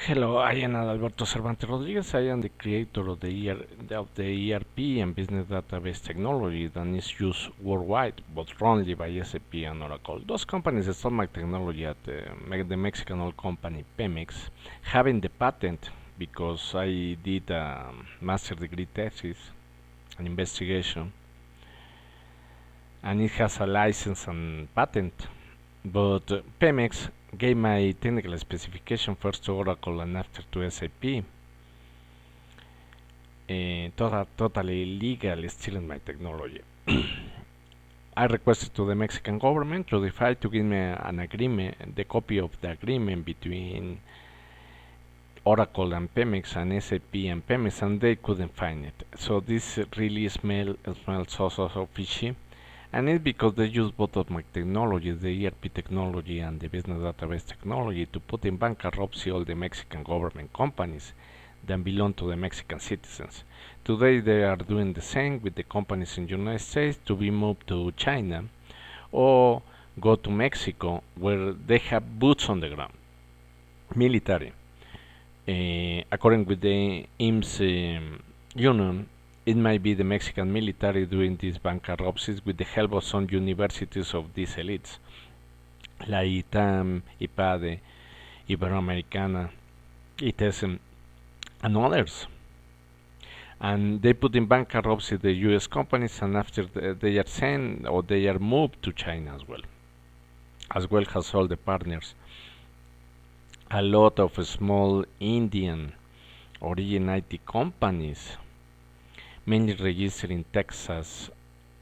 Hello, I am Adalberto Cervantes Rodriguez. I am the creator of the ERP and business database technology that is used worldwide, but only by SAP and Oracle. Those companies that stole my technology at the Mexican oil company Pemex, having the patent because I did a master degree thesis, an investigation, and it has a license and patent. But Pemex gave my technical specification first to Oracle and after to SAP. Totally illegal, stealing my technology. I requested to the Mexican government to give me an agreement, the copy of the agreement between Oracle and Pemex and SAP and Pemex, and they couldn't find it. So this really smells so fishy. And it's because they use both of my technology, the ERP technology and the business database technology, to put in bankruptcy all the Mexican government companies that belong to the Mexican citizens. Today they are doing the same with the companies in the United States to be moved to China or go to Mexico where they have boots on the ground, military. According with the IMSS union, it might be the Mexican military doing these bankruptcies with the help of some universities of these elites, like ITAM, IPADE, Iberoamericana, ITESM, and others. And they put in bankruptcy the US companies, and after they are sent or they are moved to China as well as all the partners. A lot of small Indian origin IT companies, mainly registered in Texas,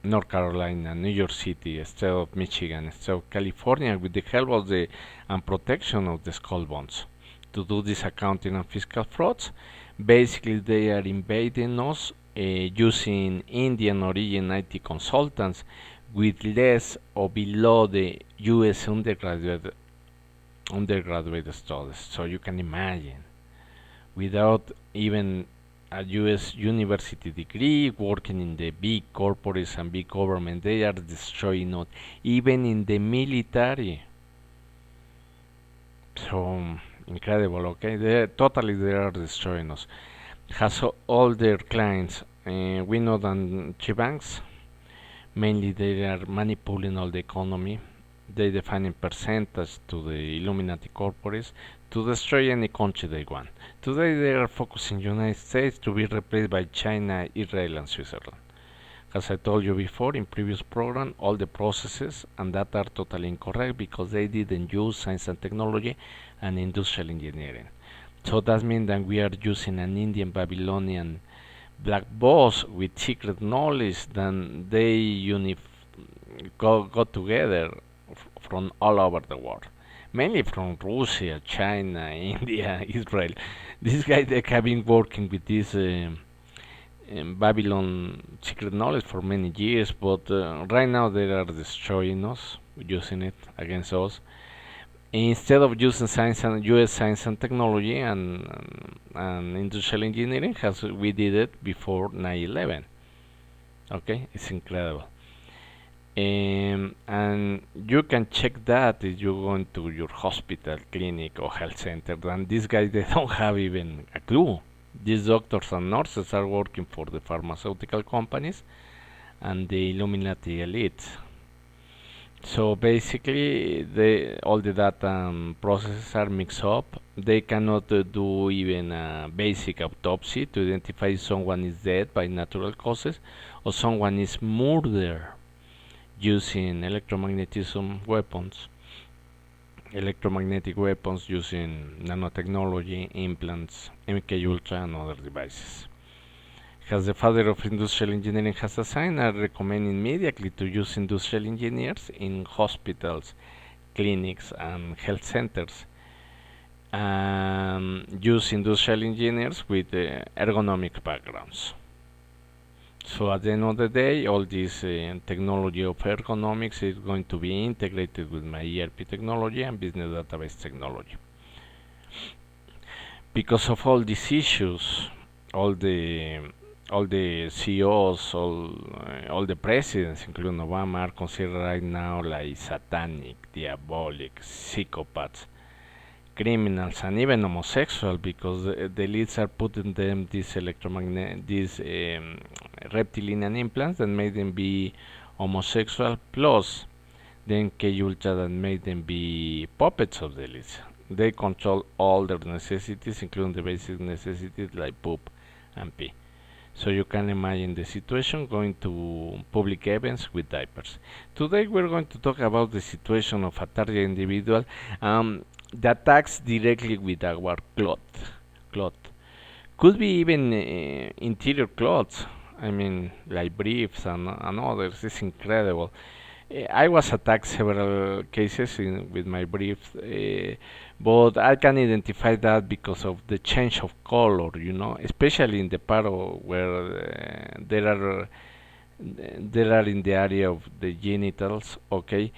North Carolina, New York City, state of Michigan, state of California, with the help of the and protection of the skull bonds, to do this accounting and fiscal frauds. Basically, they are invading us using Indian origin IT consultants with less or below the U.S. undergraduate studies. So you can imagine, without even a US university degree, working in the big corporates and big government, they are destroying us, even in the military. So incredible, okay? They are destroying us. Has all their clients. We know that banks, mainly they are manipulating all the economy. They define a percentage to the Illuminati corporates to destroy any country they want. Today they are focusing United States to be replaced by China, Israel, and Switzerland. As I told you before in previous program, all the processes and that are totally incorrect because they didn't use science and technology and industrial engineering. So that means that we are using an Indian Babylonian black boss with secret knowledge. Then they go together from all over the world, mainly from Russia, China, India, Israel. These guys they have been working with this Babylon secret knowledge for many years, but right now they are destroying us, using it against us. Instead of using science and U.S. science and technology and industrial engineering, as we did it before 9/11. Okay, it's incredible. And you can check that if you go into your hospital, clinic, or health center. And these guys, they don't have even a clue. These doctors and nurses are working for the pharmaceutical companies and the Illuminati Elite. So basically, all the data and processes are mixed up. They cannot do even a basic autopsy to identify if someone is dead by natural causes or someone is murdered using electromagnetic weapons using nanotechnology, implants, MK Ultra, and other devices. As the father of industrial engineering has assigned, I recommend immediately to use industrial engineers in hospitals, clinics, and health centers. Use industrial engineers with ergonomic backgrounds. So at the end of the day, all this technology of ergonomics is going to be integrated with my ERP technology and business database technology. Because of all these issues, all the CEOs, all the presidents, including Obama, are considered right now like satanic, diabolic, psychopaths, criminals and even homosexual, because the elites are putting them these reptilian implants that made them be homosexual, plus the MK Ultra that made them be puppets of the elites. They control all their necessities, including the basic necessities like poop and pee. So you can imagine the situation going to public events with diapers. Today we're going to talk about the situation of a target individual that attacks directly with our cloth. Could be even interior clothes. I mean, like briefs and others. It's incredible. I was attacked several cases with my briefs, but I can identify that because of the change of color, especially in the part where there are in the area of the genitals. Okay,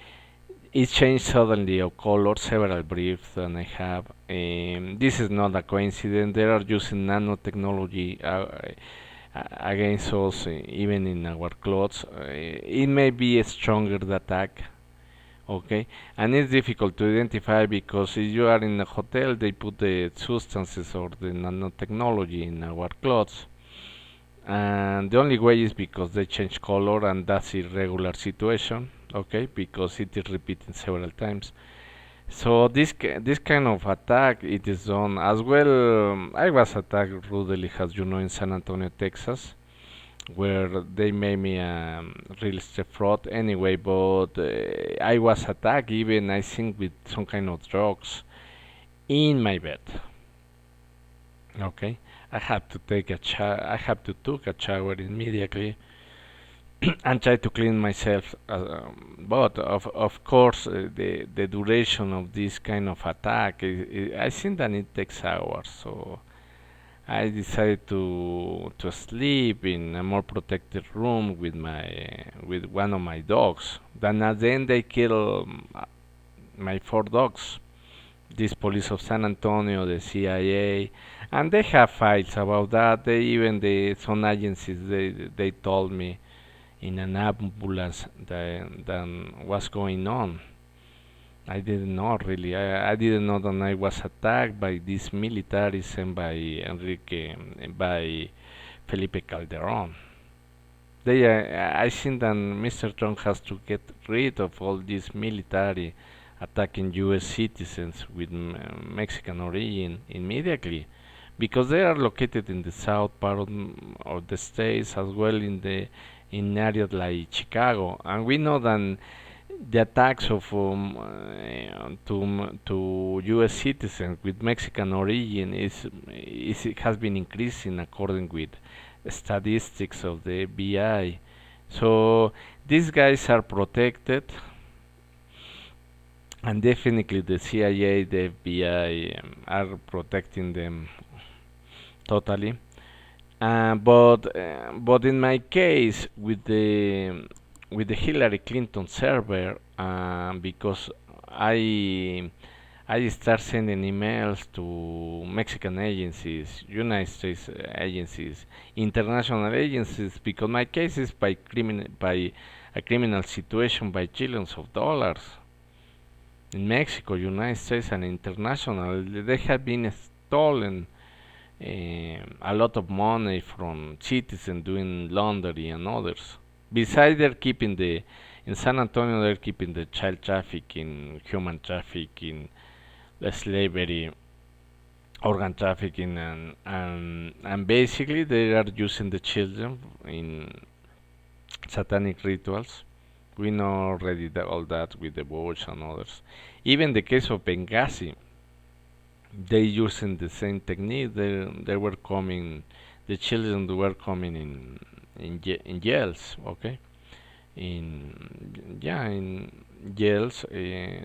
it changed suddenly of color. Several briefs that I have. This is not a coincidence. They are using nanotechnology against us, even in our clothes. It may be a stronger attack, okay, and it's difficult to identify because if you are in a hotel, they put the substances or the nanotechnology in our clothes, and the only way is because they change color, and that's irregular situation, okay, because it is repeating several times. So this kind of attack it is done as well. I was attacked rudely, as you know, in San Antonio, Texas, where they made me a real estate fraud anyway. But I was attacked even, I think, with some kind of drugs in my bed. Okay, I had to take a shower. I had to took a shower immediately and try to clean myself. But of course, the duration of this kind of attack, I think that it takes hours. So I decided to sleep in a more protected room with one of my dogs. Then at the end they kill my 4 dogs. This police of San Antonio, the CIA, and they have files about that. They even some agencies they told me in an ambulance that was going on. I didn't know really. I didn't know that I was attacked by this military sent by Felipe Calderon. I think that Mr. Trump has to get rid of all these military attacking U.S. citizens with Mexican origin immediately, because they are located in the south part of the states, as well in areas like Chicago, and we know that the attacks of to U.S. citizens with Mexican origin it has been increasing according with statistics of the FBI. So these guys are protected, and definitely the CIA, the FBI are protecting them totally. But in my case with the Hillary Clinton server, because I start sending emails to Mexican agencies, United States agencies, international agencies, because my case is by a criminal situation by trillions of dollars in Mexico, United States, and international. They have been stolen a lot of money from citizens doing laundry and others. Besides, they're keeping in San Antonio, they're keeping the child trafficking, human trafficking, the slavery, organ trafficking, and basically they are using the children in satanic rituals. We know already all that with the Bush and others. Even the case of Benghazi, they using the same technique. They were coming, the children were coming in jails, okay, in jails.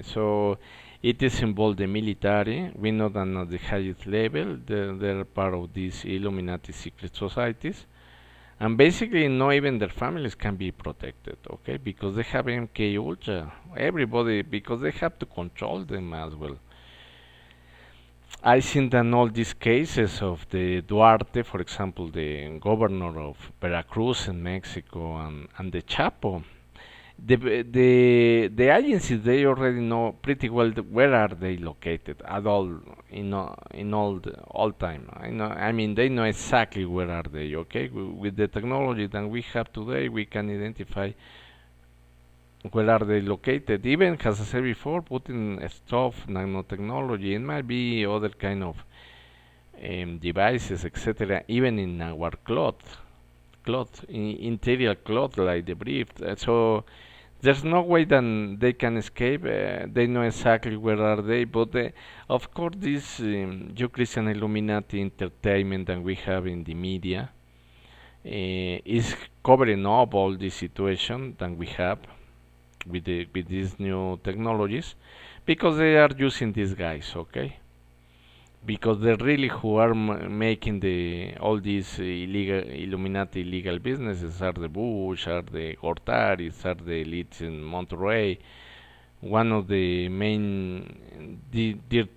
So it is involved the military. We know that at the highest level, they're part of these Illuminati secret societies, and basically not even their families can be protected, okay, because they have MK Ultra. Everybody, because they have to control them as well. I think that all these cases of the Duarte, for example, the governor of Veracruz in Mexico, and the Chapo, The agencies, they already know pretty well where are they located at all time. I mean they know exactly where are they. Okay, with the technology that we have today, we can identify where are they located. Even as I said before, putting stuff, nanotechnology, it might be other kind of devices, etc. Even in our interior cloth like the brief. So there's no way that they can escape. They know exactly where are they. But of course, this Christian Illuminati entertainment that we have in the media is covering up all the situation that we have with these new technologies because they are using these guys. Okay, because they're really who are making the all these illegal Illuminati illegal businesses are the Bush, are the Gortaris, are the elites in Monterrey. One of the main dirt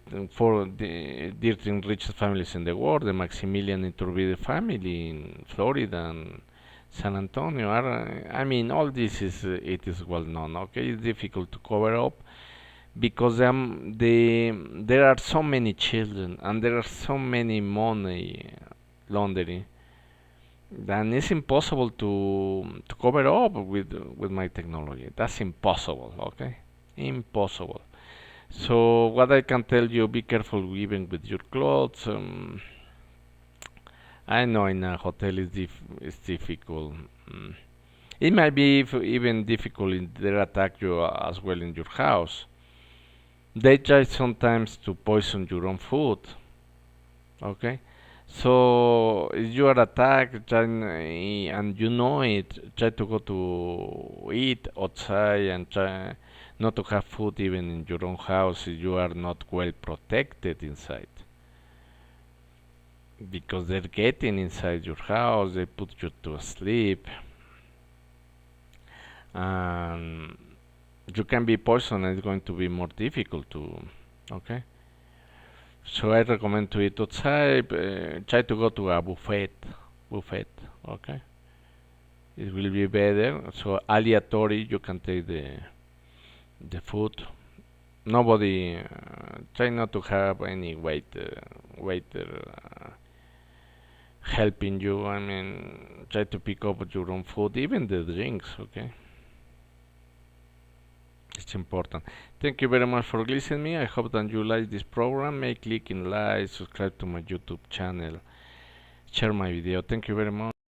richest families in the world, the Maximilian Iturbide family in Florida and San Antonio. I mean, all this is it is well known. Okay, it's difficult to cover up because there are so many children and there are so many money laundering then it's impossible to cover up with my technology. That's impossible. Okay, impossible. So what I can tell you, be careful even with your clothes. I know in a hotel it's difficult. It might be even difficult if they attack you as well in your house. They try sometimes to poison your own food. Okay, so if you are attacked and you know it, try to go to eat outside and try not to have food even in your own house if you are not well protected inside. Because they're getting inside your house, they put you to sleep, and you can be poisoned. It's going to be more difficult to. Okay. So I recommend to eat outside. Try to go to a buffet. Okay, it will be better. So aleatory, you can take the food. Nobody try not to have any waiter helping you. I mean, try to pick up your own food, even the drinks. Okay, it's important. Thank you very much for listening me. I hope that you like this program. Make click in like, subscribe to my YouTube channel, share my video. Thank you very much.